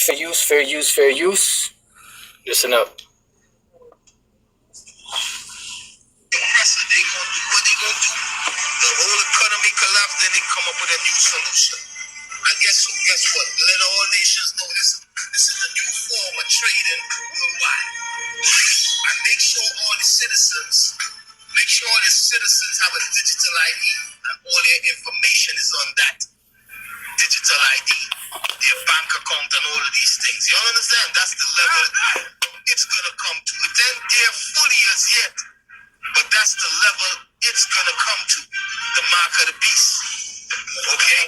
Fair use, fair use, fair use. Listen up. They gonna do what they gonna do. The whole economy collapse, then they come up with a new solution. And guess what? Let all nations know this is a new form of trading worldwide. And make sure all the citizens have a digital ID and all their information is on that digital ID, their bank account and all of these things. You all understand? That's the level it's gonna come to. It ain't there fully as yet, but that's the level it's gonna come to. The mark of the beast. Okay?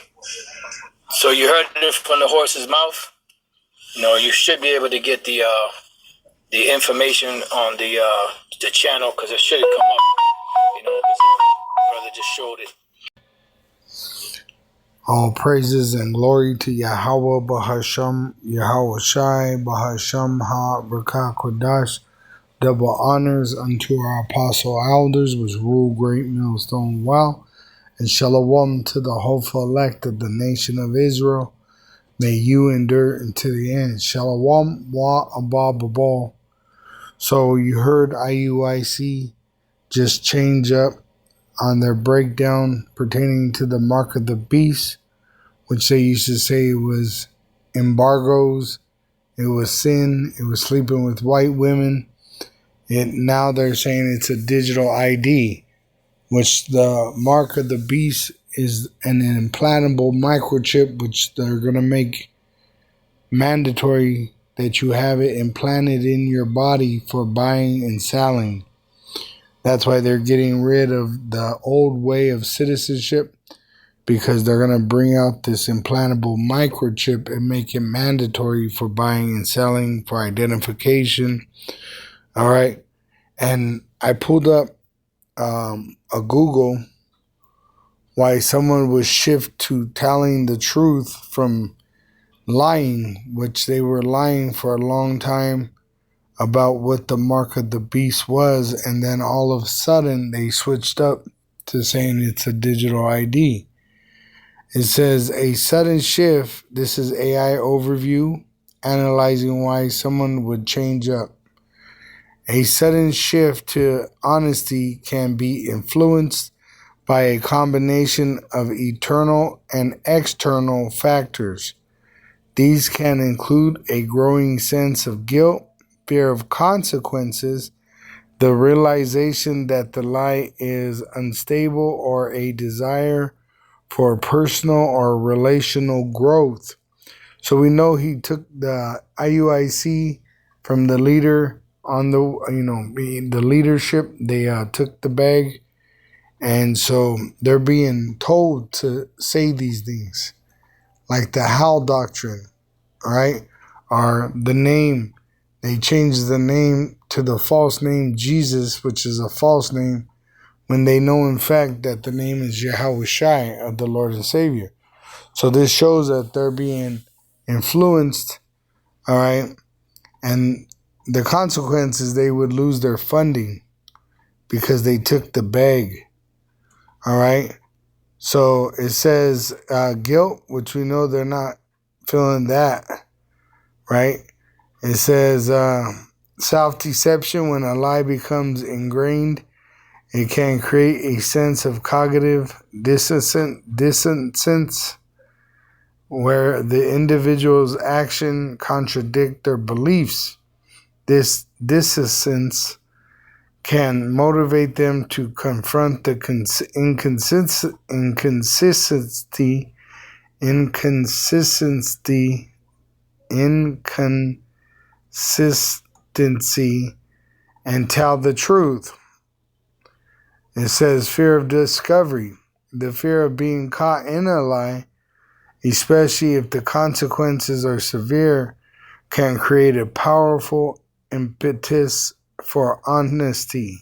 So you heard it from the horse's mouth. You should be able to get the information on the channel, because it should come up. Because the brother just showed it. All praises and glory to Yahweh Bahasham, Yahweh Shai, Bahasham Ha Rakah Kodash. Double honors unto our apostle elders, which rule Great Millstone well, and shalom to the hopeful elect of the nation of Israel. May you endure unto the end. Shalom wa abba. So you heard IUIC just change up on their breakdown pertaining to the mark of the beast, which they used to say was embargoes, it was sin, it was sleeping with white women. Now they're saying it's a digital ID, which the mark of the beast is an implantable microchip, which they're going to make mandatory that you have it implanted in your body for buying and selling. That's why they're getting rid of the old way of citizenship, because they're going to bring out this implantable microchip and make it mandatory for buying and selling, for identification. All right. And I pulled up a Google why someone would shift to telling the truth from lying, which they were lying for a long time about what the mark of the beast was. And then all of a sudden they switched up to saying it's a digital ID. It says a sudden shift. This is AI overview, analyzing why someone would change up. A sudden shift to honesty can be influenced by a combination of internal and external factors. These can include a growing sense of guilt, fear of consequences, the realization that the lie is unstable, or a desire for personal or relational growth. So we know he took the IUIC from the leader on the leadership. They took the bag, and so they're being told to say these things, like the Hal doctrine, all right, or the name. They changed the name to the false name Jesus, which is a false name, when they know in fact that the name is Yahweh Shai, of the Lord and Savior. So this shows that they're being influenced, all right, and the consequence is they would lose their funding because they took the bag, all right. So it says guilt, which we know they're not feeling that, right? It says self-deception. When a lie becomes ingrained, it can create a sense of cognitive dissonance, where the individual's action contradict their beliefs. This dissonance can motivate them to confront the inconsistency and tell the truth. It says fear of discovery, the fear of being caught in a lie, especially if the consequences are severe, can create a powerful impetus for honesty.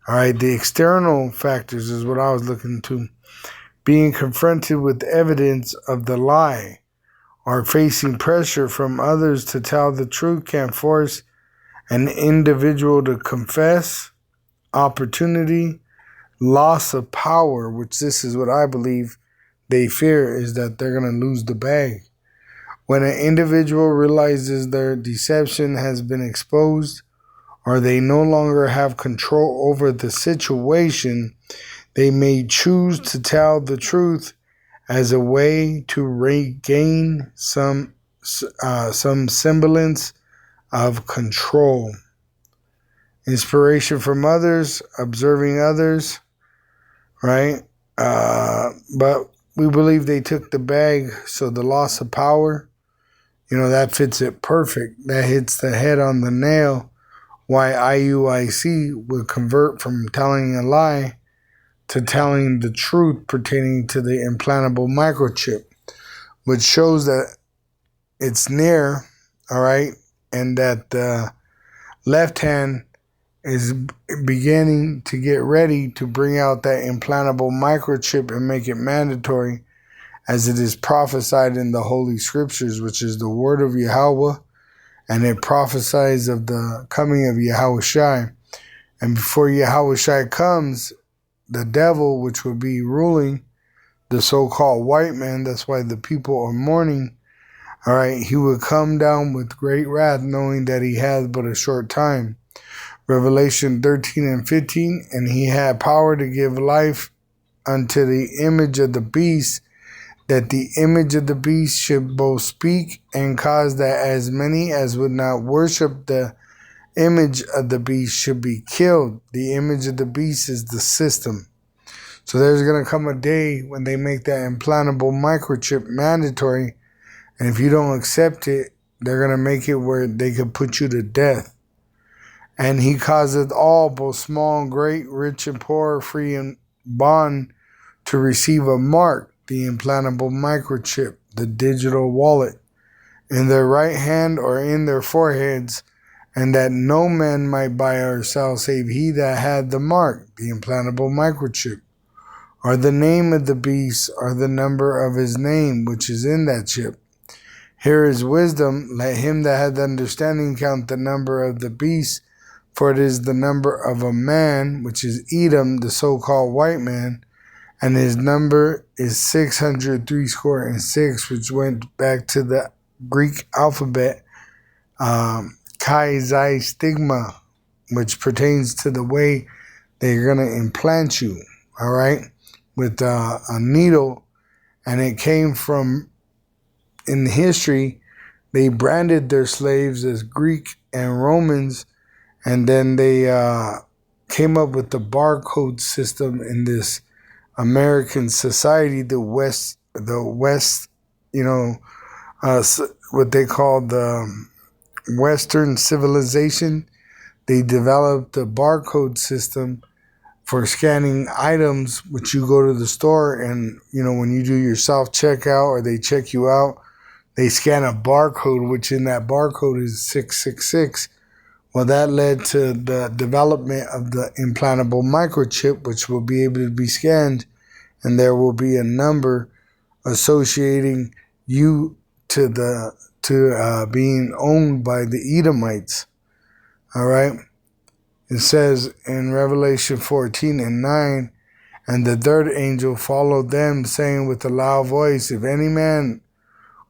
All right, the external factors is what I was looking to. Being confronted with evidence of the lie or facing pressure from others to tell the truth can force an individual to confess. Opportunity, loss of power, which this is what I believe they fear, is that they're going to lose the bag. When an individual realizes their deception has been exposed, or they no longer have control over the situation, they may choose to tell the truth as a way to regain some semblance of control. Inspiration from others, observing others, right? But we believe they took the bag, so the loss of power, that fits it perfect. That hits the head on the nail. Why IUIC would convert from telling a lie to telling the truth pertaining to the implantable microchip, which shows that it's near, all right, and that the left hand is beginning to get ready to bring out that implantable microchip and make it mandatory, as it is prophesied in the Holy Scriptures, which is the word of Yahweh, and it prophesies of the coming of Yahushai. And before Yahushai comes, the devil, which would be ruling the so-called white man, that's why the people are mourning, all right, he would come down with great wrath, knowing that he has but a short time. Revelation 13 and 15, and he had power to give life unto the image of the beast, that the image of the beast should both speak and cause that as many as would not worship the image of the beast should be killed. The image of the beast is the system. So there's going to come a day when they make that implantable microchip mandatory, and if you don't accept it, they're going to make it where they could put you to death. And he causeth all, both small and great, rich and poor, free and bond, to receive a mark, the implantable microchip, the digital wallet, in their right hand or in their foreheads, and that no man might buy or sell save he that had the mark, the implantable microchip, or the name of the beast, or the number of his name, which is in that chip. Here is wisdom. Let him that hath understanding count the number of the beast, for it is the number of a man, which is Edom, the so-called white man, and his number is 600 threescore and six, which went back to the Greek alphabet, chi, xi, stigma, which pertains to the way they're going to implant you, all right, with a needle. And it came from, in history, they branded their slaves as Greek and Romans, and then they came up with the barcode system in this American society, the West, what they call the Western civilization. They developed the barcode system for scanning items, which you go to the store and, when you do your self-checkout or they check you out, they scan a barcode, which in that barcode is 666. Well, that led to the development of the implantable microchip, which will be able to be scanned, and there will be a number associating you to being owned by the Edomites. All right. It says in Revelation 14 and 9, and the third angel followed them, saying with a loud voice, if any man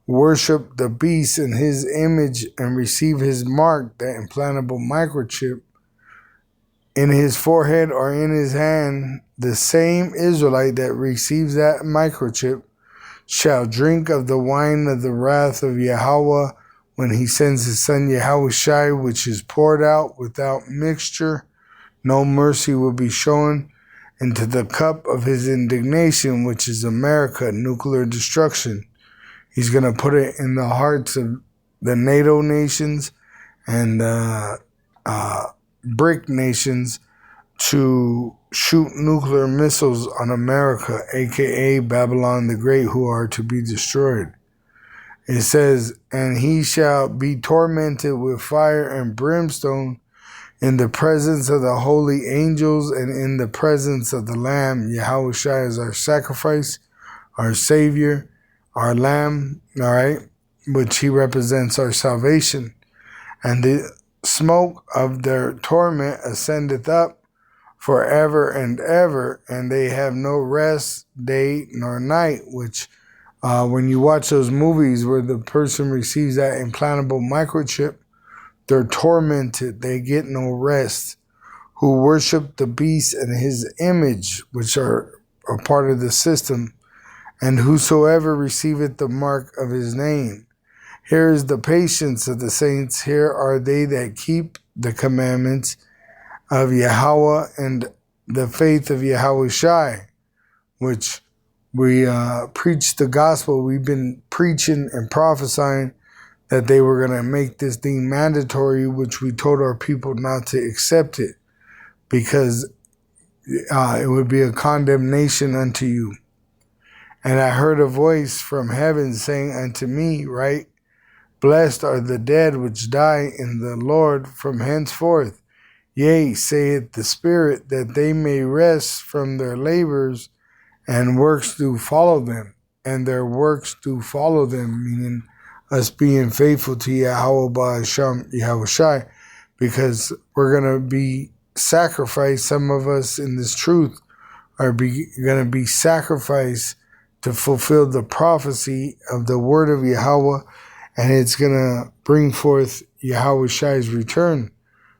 worship the beast in his image and receive his mark, that implantable microchip, in his forehead or in his hand, the same Israelite that receives that microchip shall drink of the wine of the wrath of Yahweh when he sends his son Yahushai, which is poured out without mixture. No mercy will be shown, into the cup of his indignation, which is America, nuclear destruction. He's going to put it in the hearts of the NATO nations and BRIC nations to shoot nuclear missiles on America, a.k.a. Babylon the Great, who are to be destroyed. It says, and he shall be tormented with fire and brimstone in the presence of the holy angels and in the presence of the Lamb. Yahushua is our sacrifice, our Savior, our Lamb, all right, which he represents our salvation. And the smoke of their torment ascendeth up forever and ever, and they have no rest, day nor night, which When you watch those movies where the person receives that implantable microchip, they're tormented. They get no rest. Who worship the beast and his image, which are a part of the system, and whosoever receiveth the mark of his name. Here is the patience of the saints. Here are they that keep the commandments of Yahweh and the faith of Yahweh Shai, which we preach the gospel. We've been preaching and prophesying that they were going to make this thing mandatory, which we told our people not to accept it because it would be a condemnation unto you. And I heard a voice from heaven saying unto me, right, blessed are the dead which die in the Lord from henceforth. Yea, saith the Spirit, that they may rest from their labors, and works do follow them. And their works do follow them, meaning us being faithful to Yahweh Ba'asham Yahweh Shai, because we're going to be sacrificed. Some of us in this truth are going to be sacrificed to fulfill the prophecy of the word of Yahweh, and it's going to bring forth Yahweh Shai's return.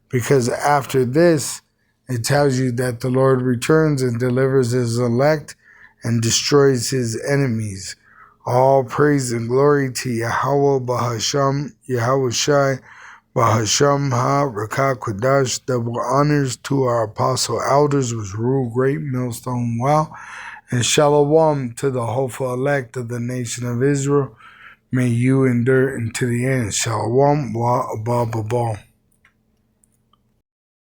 Because after this, it tells you that the Lord returns and delivers his elect and destroys his enemies. All praise and glory to Yahweh Bahasham, Yahweh Shai, Bahasham Ha, Rakah Kodash. Double honors to our apostle elders, which rule great millstone wow. And shalom to the hopeful elect of the nation of Israel. May you endure into the end. Shalom wa abba.